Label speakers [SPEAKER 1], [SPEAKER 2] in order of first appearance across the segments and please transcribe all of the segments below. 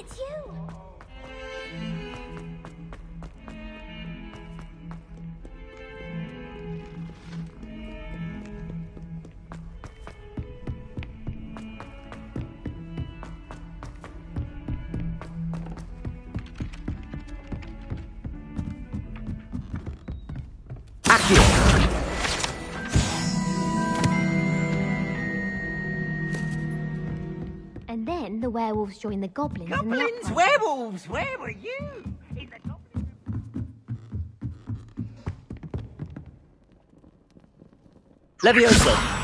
[SPEAKER 1] It's you! And then the werewolves join the goblins.
[SPEAKER 2] Goblins? Werewolves? Where were you? In the goblin...
[SPEAKER 3] Levioso!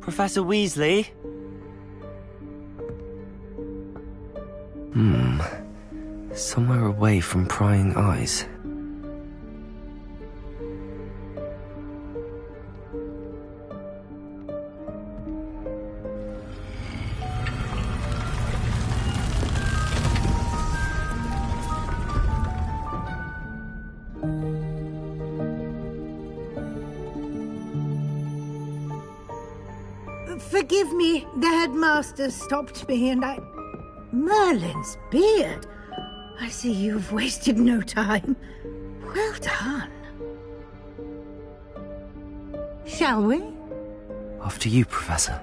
[SPEAKER 4] Professor Weasley?
[SPEAKER 3] Somewhere away from prying eyes.
[SPEAKER 5] Forgive me, the headmaster stopped me and I... Merlin's beard! I see you've wasted no time. Well done. Shall we?
[SPEAKER 3] After you, Professor.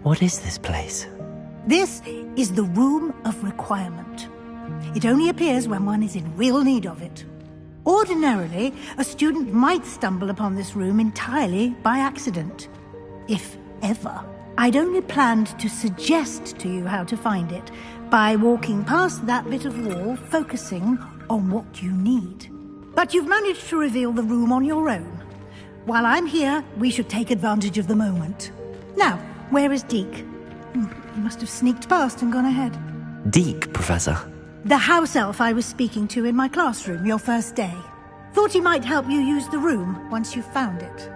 [SPEAKER 3] What is this place?
[SPEAKER 5] This is the Room of Requirement. It only appears when one is in real need of it. Ordinarily, a student might stumble upon this room entirely by accident. If ever. I'd only planned to suggest to you how to find it by walking past that bit of wall, focusing on what you need. But you've managed to reveal the room on your own. While I'm here, we should take advantage of the moment. Now, where is Deke? He must have sneaked past and gone ahead.
[SPEAKER 3] Deke, Professor.
[SPEAKER 5] The house elf I was speaking to in my classroom your first day. Thought he might help you use the room once you found it.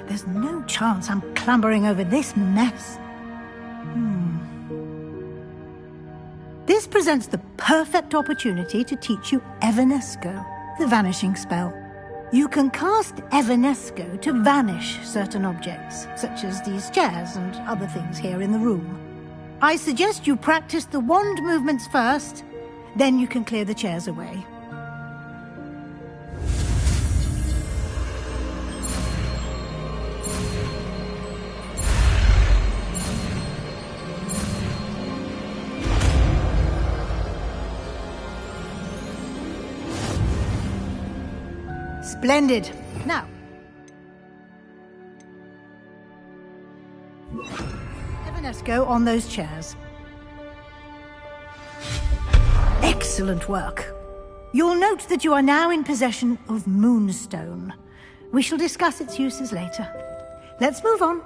[SPEAKER 5] There's no chance I'm clambering over this mess. This presents the perfect opportunity to teach you Evanesco, the vanishing spell. You can cast Evanesco to vanish certain objects, such as these chairs and other things here in the room. I suggest you practice the wand movements first, then you can clear the chairs away. Splendid. Now, Evanesco on those chairs. Excellent work. You'll note that you are now in possession of Moonstone. We shall discuss its uses later. Let's move on.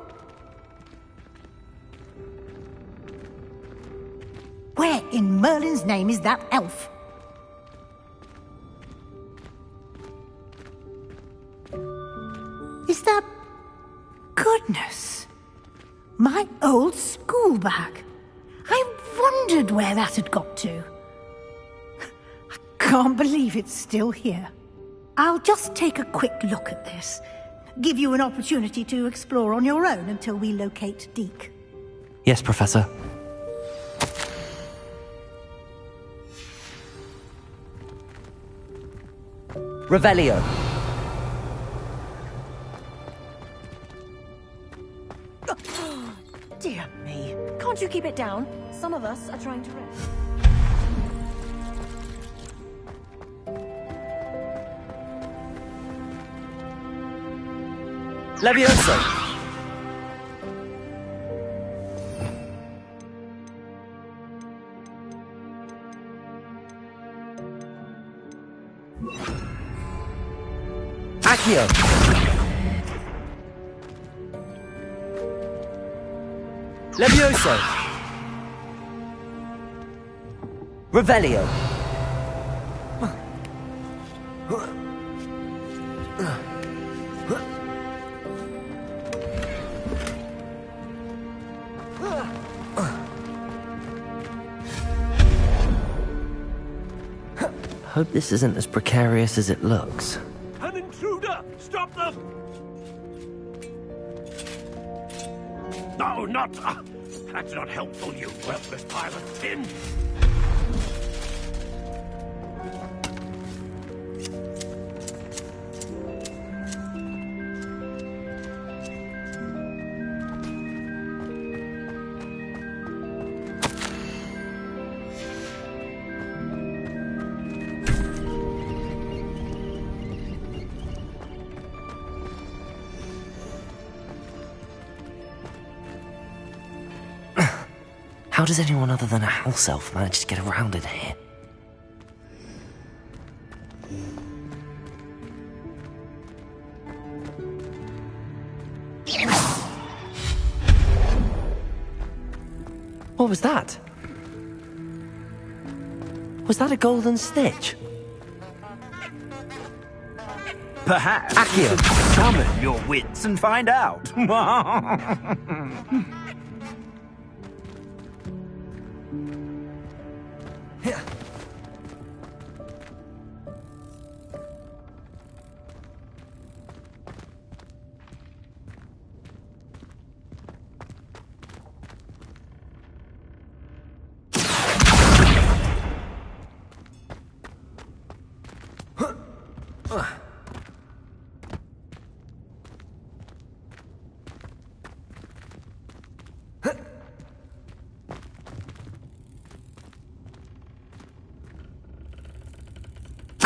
[SPEAKER 5] Where in Merlin's name is that elf? Is that... Goodness! My old school bag. I wondered where that had got to. I can't believe it's still here. I'll just take a quick look at this. Give you an opportunity to explore on your own until we locate Deke.
[SPEAKER 3] Yes, Professor.
[SPEAKER 4] Revelio.
[SPEAKER 6] Dear me. Can't you keep it down? Some of us are trying to rest.
[SPEAKER 4] Levioso. Accio. Levioso. Revelio.
[SPEAKER 3] Hope this isn't as precarious as it looks.
[SPEAKER 2] An intruder! Stop them! No, not... that's not helpful, you worthless pile of tin!
[SPEAKER 3] How does anyone other than a house elf manage to get around in here? What was that? Was that a golden snitch?
[SPEAKER 7] Perhaps
[SPEAKER 3] Accio.
[SPEAKER 7] you should summon your wits and find out.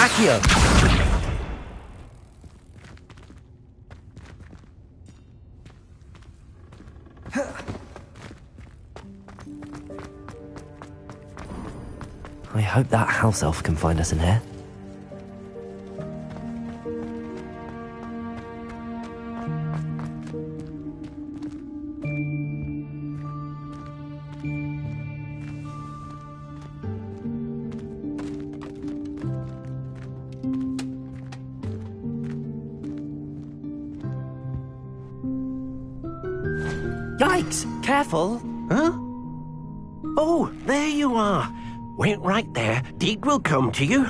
[SPEAKER 4] Accio.
[SPEAKER 3] I hope that house elf can find us in here.
[SPEAKER 8] Yikes! Careful! Huh? Oh, there you are. Wait right there. Deek will come to you.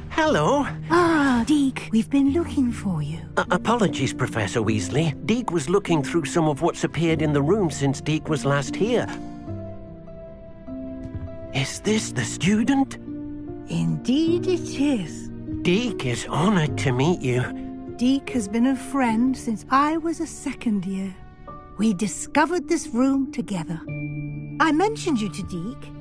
[SPEAKER 8] Hello.
[SPEAKER 5] Ah, Deke, we've been looking for you.
[SPEAKER 8] Apologies, Professor Weasley. Deek was looking through some of what's appeared in the room since Deek was last here. Is this the student?
[SPEAKER 5] Indeed it is.
[SPEAKER 8] Deek is honored to meet you.
[SPEAKER 5] Deke has been a friend since I was a second year. We discovered this room together. I mentioned you to Deke.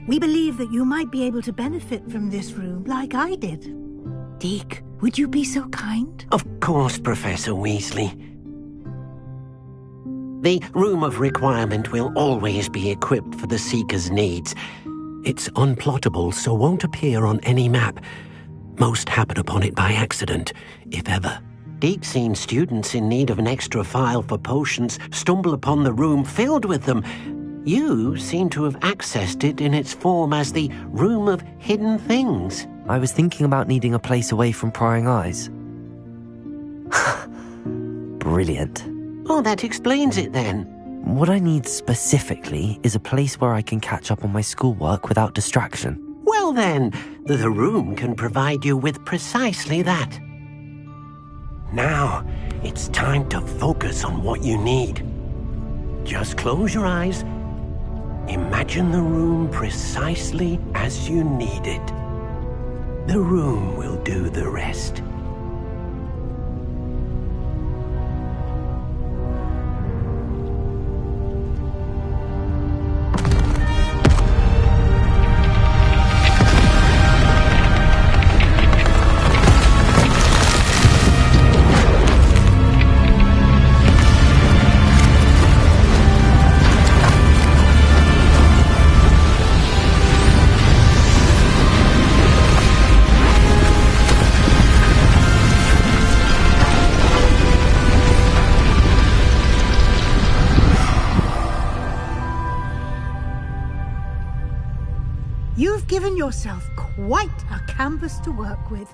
[SPEAKER 5] We believe that you might be able to benefit from this room like I did. Deke, would you be so kind?
[SPEAKER 8] Of course, Professor Weasley. The Room of Requirement will always be equipped for the Seeker's needs. It's unplottable, so won't appear on any map. Most happen upon it by accident, if ever. Deke's seen students in need of an extra file for potions stumble upon the room filled with them. You seem to have accessed it in its form as the Room of Hidden Things.
[SPEAKER 3] I was thinking about needing a place away from prying eyes. Brilliant.
[SPEAKER 8] Oh, that explains it then.
[SPEAKER 3] What I need specifically is a place where I can catch up on my schoolwork without distraction.
[SPEAKER 8] Well then, the room can provide you with precisely that. Now, it's time to focus on what you need. Just close your eyes. Imagine the room precisely as you need it. The room will do the rest.
[SPEAKER 5] You've given yourself quite a canvas to work with.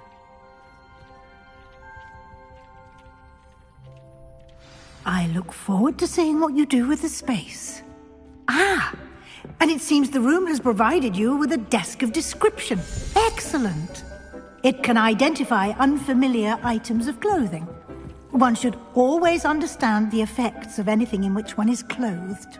[SPEAKER 5] I look forward to seeing what you do with the space. Ah, and it seems the room has provided you with a desk of description. Excellent. It can identify unfamiliar items of clothing. One should always understand the effects of anything in which one is clothed.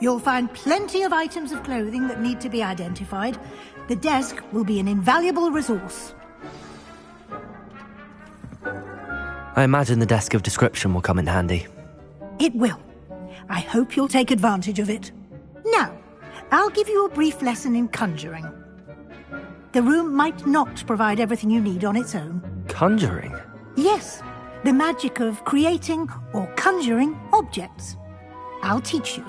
[SPEAKER 5] You'll find plenty of items of clothing that need to be identified. The desk will be an invaluable resource.
[SPEAKER 3] I imagine the desk of description will come in handy.
[SPEAKER 5] It will. I hope you'll take advantage of it. Now, I'll give you a brief lesson in conjuring. The room might not provide everything you need on its own.
[SPEAKER 3] Conjuring?
[SPEAKER 5] Yes, the magic of creating or conjuring objects. I'll teach you.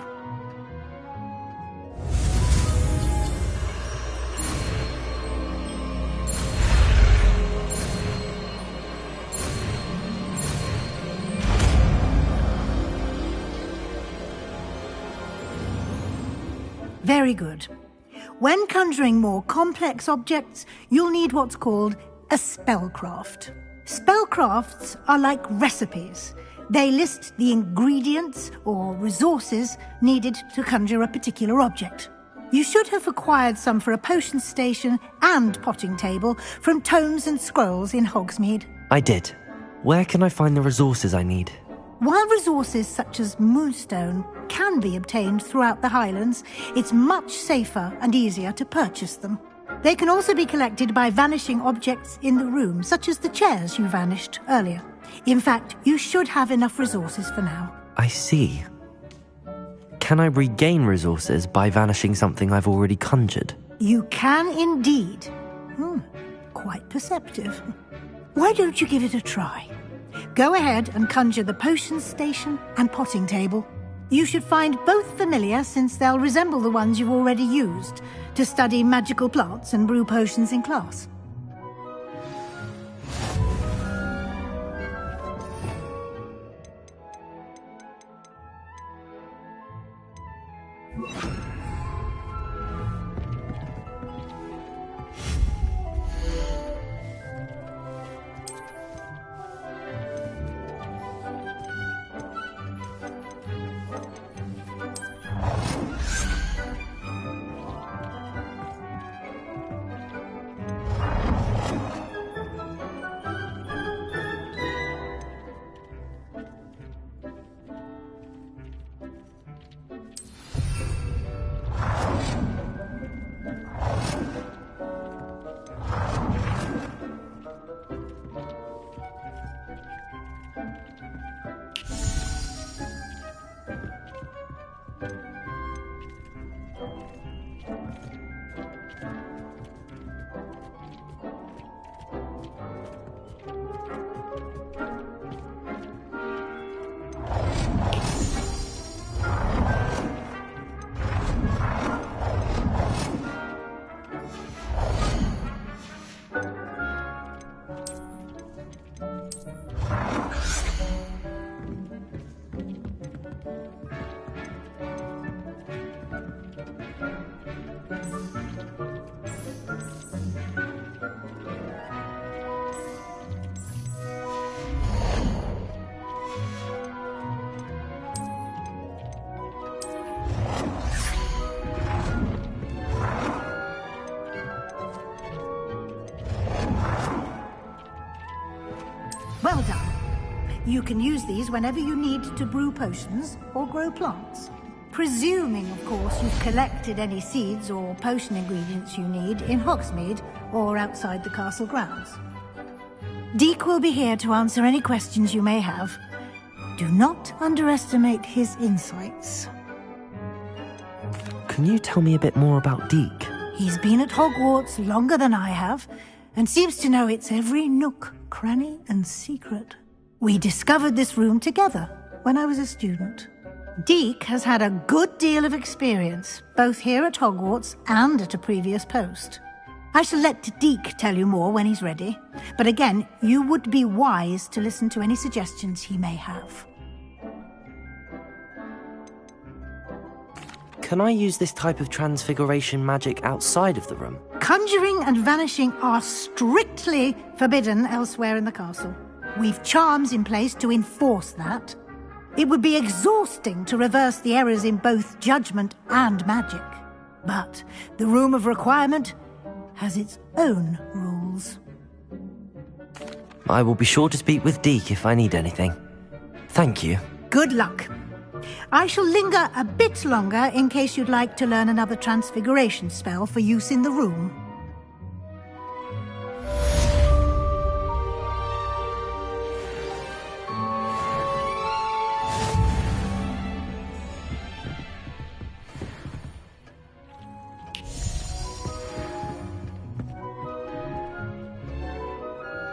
[SPEAKER 5] Very good. When conjuring more complex objects, you'll need what's called a spellcraft. Spellcrafts are like recipes. They list the ingredients or resources needed to conjure a particular object. You should have acquired some for a potion station and potting table from tomes and scrolls in Hogsmeade.
[SPEAKER 3] I did. Where can I find the resources I need?
[SPEAKER 5] While resources such as moonstone can be obtained throughout the Highlands, it's much safer and easier to purchase them. They can also be collected by vanishing objects in the room, such as the chairs you vanished earlier. In fact, you should have enough resources for now.
[SPEAKER 3] I see. Can I regain resources by vanishing something I've already conjured?
[SPEAKER 5] You can indeed. Quite perceptive. Why don't you give it a try? Go ahead and conjure the potion station and potting table. You should find both familiar, since they'll resemble the ones you've already used to study magical plants and brew potions in class. Well done. You can use these whenever you need to brew potions or grow plants. Presuming, of course, you've collected any seeds or potion ingredients you need in Hogsmeade or outside the castle grounds. Deek will be here to answer any questions you may have. Do not underestimate his insights.
[SPEAKER 3] Can you tell me a bit more about Deek?
[SPEAKER 5] He's been at Hogwarts longer than I have, and seems to know its every nook, cranny, and secret. We discovered this room together when I was a student. Deek has had a good deal of experience, both here at Hogwarts and at a previous post. I shall let Deke tell you more when he's ready. But again, you would be wise to listen to any suggestions he may have.
[SPEAKER 3] Can I use this type of transfiguration magic outside of the room?
[SPEAKER 5] Conjuring and vanishing are strictly forbidden elsewhere in the castle. We've charms in place to enforce that. It would be exhausting to reverse the errors in both judgment and magic. But the Room of Requirement has its own rules.
[SPEAKER 3] I will be sure to speak with Deke if I need anything. Thank you.
[SPEAKER 5] Good luck. I shall linger a bit longer in case you'd like to learn another transfiguration spell for use in the room.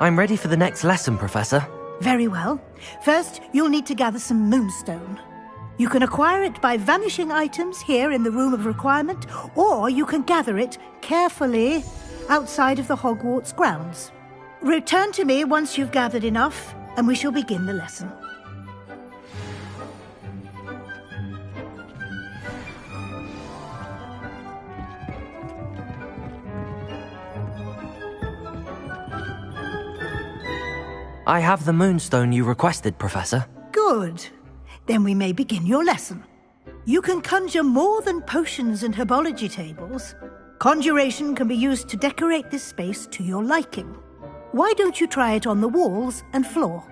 [SPEAKER 3] I'm ready for the next lesson, Professor.
[SPEAKER 5] Very well. First, you'll need to gather some moonstone. You can acquire it by vanishing items here in the Room of Requirement, or you can gather it carefully outside of the Hogwarts grounds. Return to me once you've gathered enough, and we shall begin the lesson.
[SPEAKER 3] I have the moonstone you requested, Professor.
[SPEAKER 5] Good. Then we may begin your lesson. You can conjure more than potions and herbology tables. Conjuration can be used to decorate this space to your liking. Why don't you try it on the walls and floor?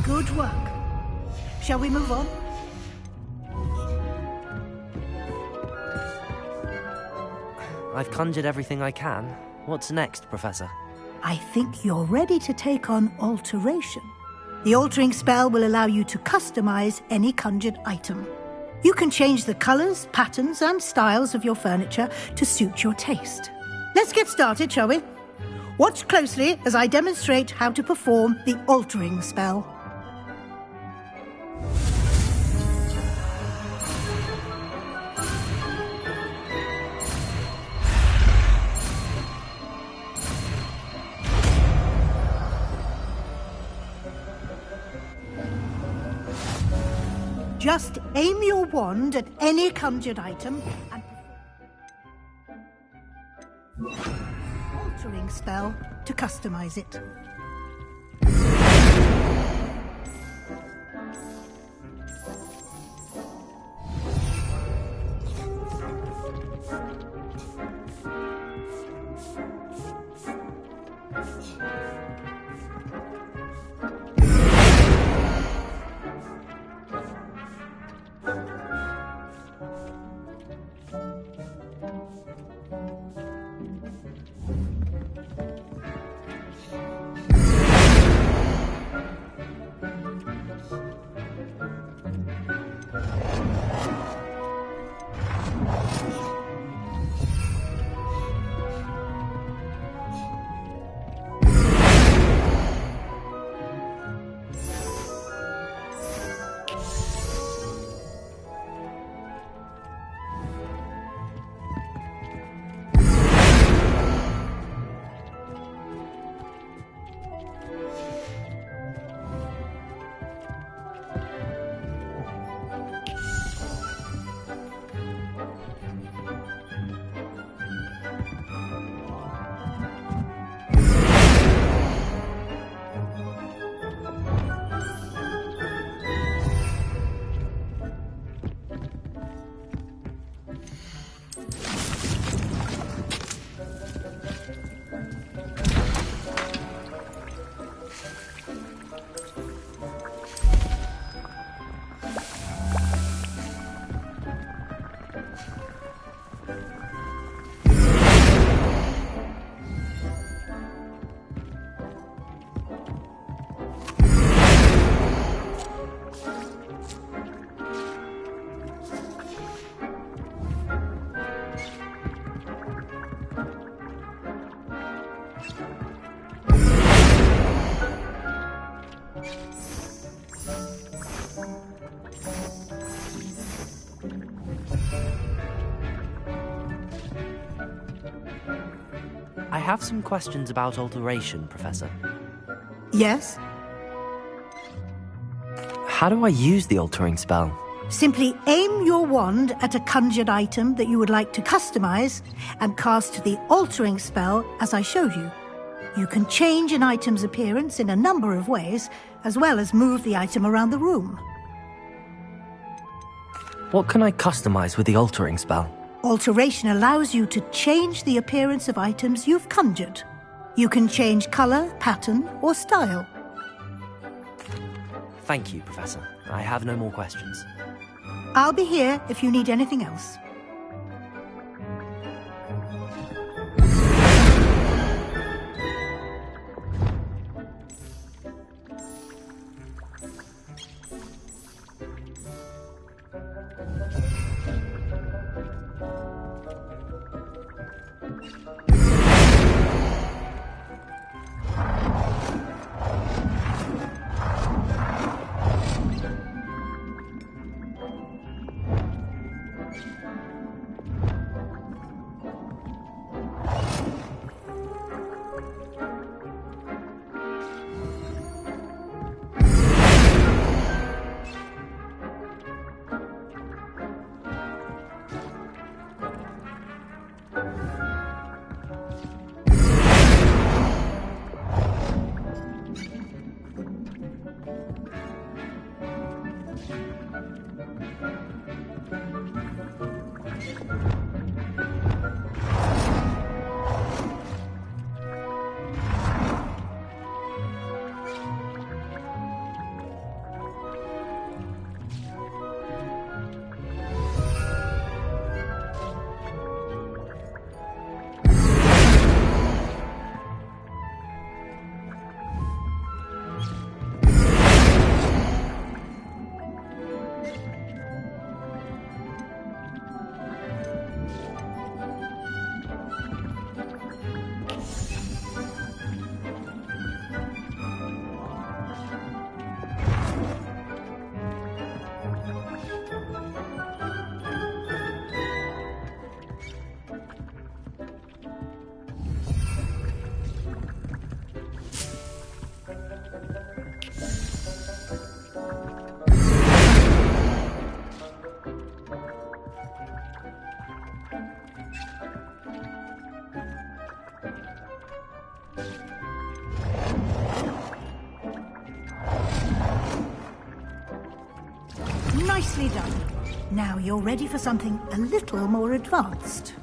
[SPEAKER 5] Good work. Shall we move on?
[SPEAKER 3] I've conjured everything I can. What's next, Professor?
[SPEAKER 5] I think you're ready to take on alteration. The altering spell will allow you to customize any conjured item. You can change the colors, patterns, and styles of your furniture to suit your taste. Let's get started, shall we? Watch closely as I demonstrate how to perform the altering spell. Just aim your wand at any conjured item and perform an altering spell to customize it.
[SPEAKER 3] I have some questions about alteration, Professor.
[SPEAKER 5] Yes?
[SPEAKER 3] How do I use the altering spell?
[SPEAKER 5] Simply aim your wand at a conjured item that you would like to customize and cast the altering spell as I showed you. You can change an item's appearance in a number of ways, as well as move the item around the room.
[SPEAKER 3] What can I customize with the altering spell?
[SPEAKER 5] Alteration allows you to change the appearance of items you've conjured. You can change color, pattern, or style.
[SPEAKER 3] Thank you, Professor. I have no more questions.
[SPEAKER 5] I'll be here if you need anything else. Nicely done. Now you're ready for something a little more advanced.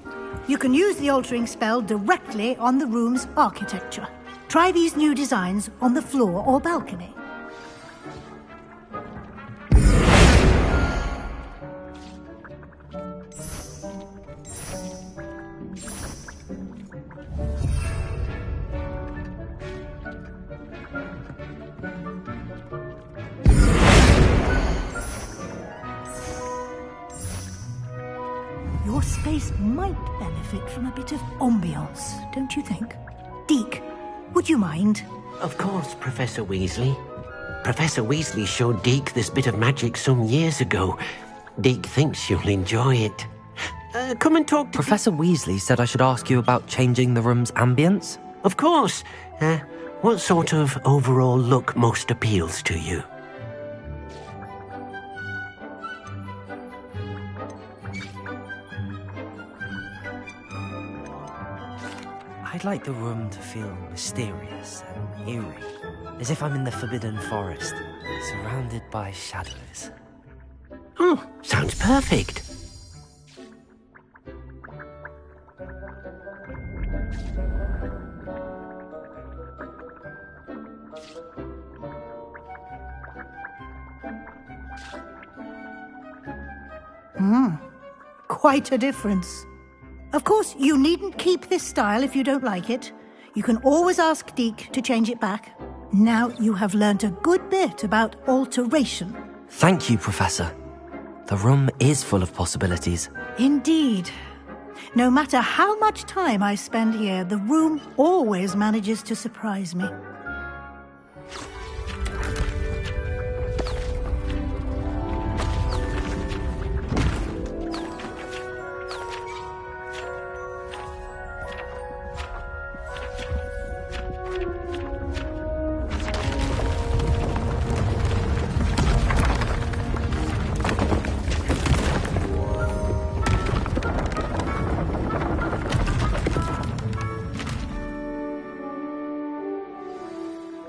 [SPEAKER 5] You can use the altering spell directly on the room's architecture. Try these new designs on the floor or balcony. Your space might benefit from a bit of ambiance, don't you think? Deke, would you mind?
[SPEAKER 8] Of course, Professor Weasley. Professor Weasley showed Deke this bit of magic some years ago. Deke thinks you'll enjoy it. Come and talk to
[SPEAKER 3] Professor Weasley said I should ask you about changing the room's ambience.
[SPEAKER 8] Of course. What sort of overall look most appeals to you?
[SPEAKER 3] I'd like the room to feel mysterious and eerie, as if I'm in the Forbidden Forest, surrounded by shadows.
[SPEAKER 8] Oh, sounds perfect.
[SPEAKER 5] Quite a difference. Of course, you needn't keep this style if you don't like it. You can always ask Deke to change it back. Now you have learnt a good bit about alteration.
[SPEAKER 3] Thank you, Professor. The room is full of possibilities.
[SPEAKER 5] Indeed. No matter how much time I spend here, the room always manages to surprise me.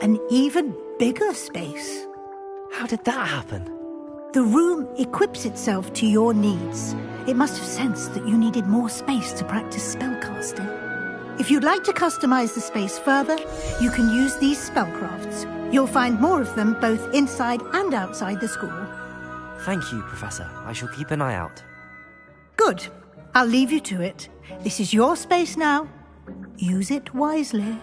[SPEAKER 5] An even bigger space.
[SPEAKER 3] How did that happen?
[SPEAKER 5] The room equips itself to your needs. It must have sensed that you needed more space to practice spellcasting. If you'd like to customize the space further, you can use these spellcrafts. You'll find more of them both inside and outside the school.
[SPEAKER 3] Thank you, Professor. I shall keep an eye out.
[SPEAKER 5] Good. I'll leave you to it. This is your space now. Use it wisely.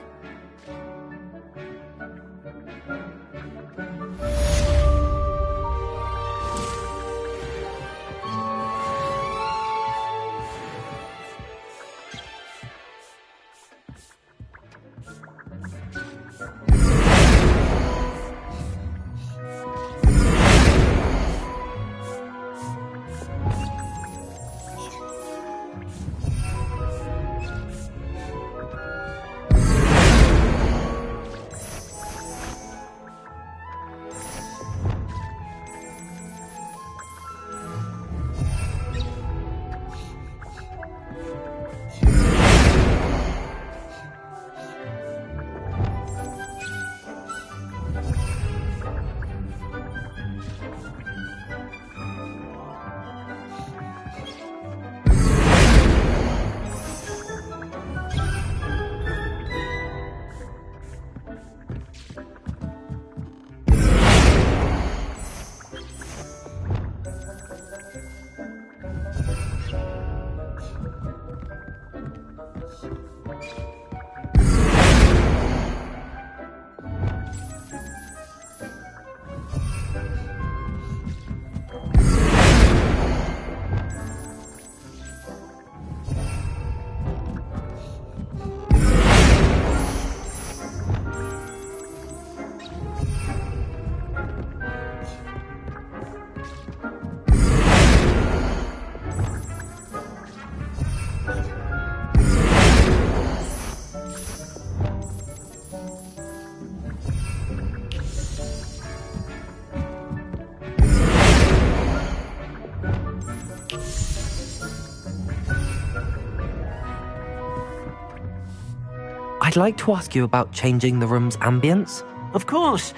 [SPEAKER 3] I'd like to ask you about changing the room's ambience.
[SPEAKER 8] Of course.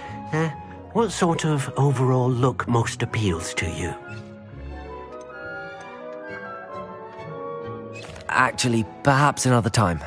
[SPEAKER 8] What sort of overall look most appeals to you?
[SPEAKER 3] Actually, perhaps another time.